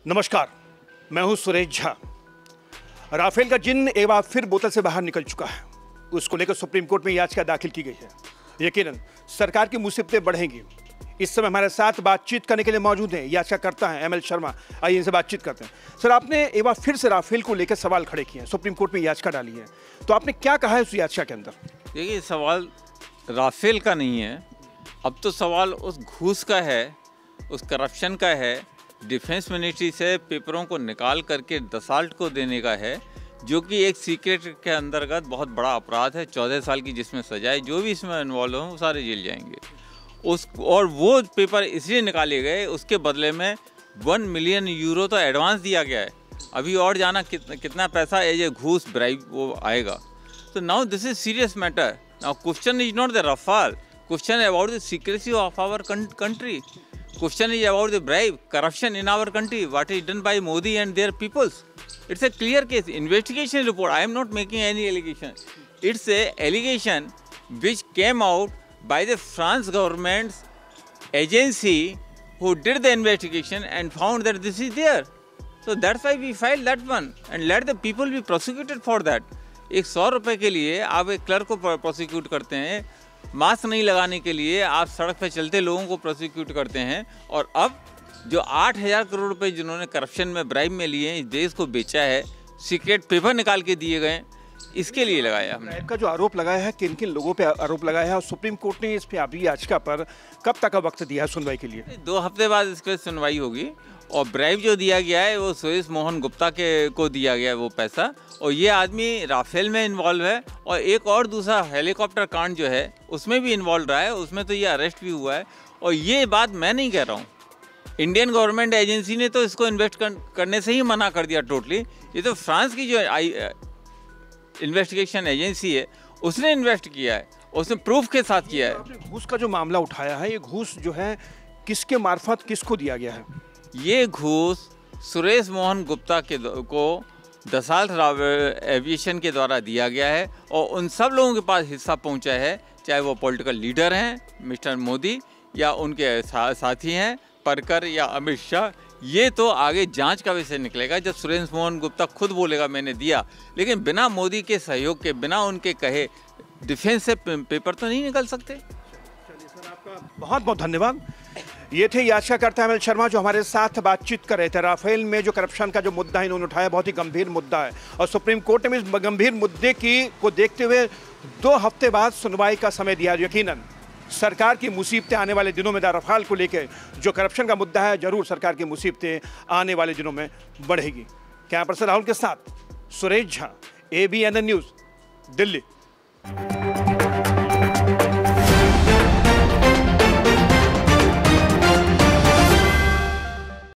नमस्कार, मैं हूं सुरेश झा। राफेल का जिन्न एक बार फिर बोतल से बाहर निकल चुका है। उसको लेकर सुप्रीम कोर्ट में याचिका दाखिल की गई है। यकीनन सरकार की मुसीबतें बढ़ेंगी। इस समय हमारे साथ बातचीत करने के लिए मौजूद हैं याचिकाकर्ता हैं एमएल शर्मा। आइए इनसे बातचीत करते हैं। सर, आपने एक बार फिर से राफेल को लेकर सवाल खड़े किए हैं, सुप्रीम कोर्ट में याचिका डाली है, तो आपने क्या कहा है उस याचिका के अंदर? देखिए, सवाल राफेल का नहीं है, अब तो सवाल उस घूस का है, उस करप्शन का है, डिफेंस मिनिस्ट्री से पेपरों को निकाल करके दसाल्ट को देने का है, जो कि एक सीक्रेट के अंतर्गत बहुत बड़ा अपराध है। 14 साल की जिसमें सजा है, जो भी इसमें इन्वॉल्व हों वो सारे जेल जाएंगे। और वो पेपर इसलिए निकाले गए, उसके बदले में 1 मिलियन यूरो तो एडवांस दिया गया है। अभी और जाना कितना पैसा एज ए घूस ब्राइब वो आएगा। तो now this is serious matter. Now question is not the Rafale, question about the secrecy of our country. Question is about the bribe, corruption in our country, what is done by Modi and their peoples. It's a clear case, investigation report. I am not making any allegation. It's a allegation which came out by the France government's agency who did the investigation and found that this is there. So that's why we filed that one and let the people be prosecuted for that. एक 100 रुपये के लिए आप एक clerk को prosecute करते हैं, mask नहीं लगाने के लिए आप सड़क पर चलते लोगों को प्रोसिक्यूट करते हैं, और अब जो 8,000 करोड़ रुपए जिन्होंने करप्शन में ब्राइब में लिए हैं, इस देश को बेचा है, सीक्रेट पेपर निकाल के दिए गए, इसके लिए लगाया हमने। ब्राइब का जो आरोप लगाया है, किन किन लोगों पे आरोप लगाया है और सुप्रीम कोर्ट ने इस पे अभी याचिका पर कब तक का वक्त दिया है सुनवाई के लिए? 2 हफ्ते बाद इस पर सुनवाई होगी। और ब्राइब जो दिया गया है वो सुरेश मोहन गुप्ता को दिया गया है वो पैसा, और ये आदमी राफेल में इन्वॉल्व है, और एक और दूसरा हेलीकॉप्टर कांड जो है उसमें भी इन्वॉल्व रहा है, उसमें तो ये अरेस्ट भी हुआ है। और ये बात मैं नहीं कह रहा हूँ, इंडियन गवर्नमेंट एजेंसी ने तो इसको इन्वेस्ट करने से ही मना कर दिया टोटली। ये तो फ्रांस की जो इन्वेस्टिगेशन एजेंसी है उसने इन्वेस्ट किया है, उसने प्रूफ के साथ किया है। घूस का जो मामला उठाया है, ये घूस जो है किसके मार्फत किसको दिया गया है? ये घूस सुरेश मोहन गुप्ता को दसाल्ट एविएशन के द्वारा दिया गया है, और उन सब लोगों के पास हिस्सा पहुंचा है, चाहे वो पॉलिटिकल लीडर हैं मिस्टर मोदी, या उनके साथी हैं परकर या अमित शाह। ये तो आगे जांच का विषय निकलेगा, जब सुरेश मोहन गुप्ता खुद बोलेगा मैंने दिया, लेकिन बिना मोदी के सहयोग के, बिना उनके कहे डिफेंस से पेपर तो नहीं निकल सकते। चलिए सर, आपका बहुत बहुत धन्यवाद। ये थे याचिकाकर्ता एमएल शर्मा जो हमारे साथ बातचीत कर रहे थे। राफेल में जो करप्शन का जो मुद्दा है इन्होंने उठाया, बहुत ही गंभीर मुद्दा है, और सुप्रीम कोर्ट ने इस गंभीर मुद्दे को देखते हुए 2 हफ्ते बाद सुनवाई का समय दिया। यकीनन सरकार की मुसीबतें आने वाले दिनों में राफेल को लेकर जो करप्शन का मुद्दा है, जरूर सरकार की मुसीबतें आने वाले दिनों में बढ़ेगी। कैमरा पर्सन राहुल के साथ सुरेश झा, ABN न्यूज़, दिल्ली।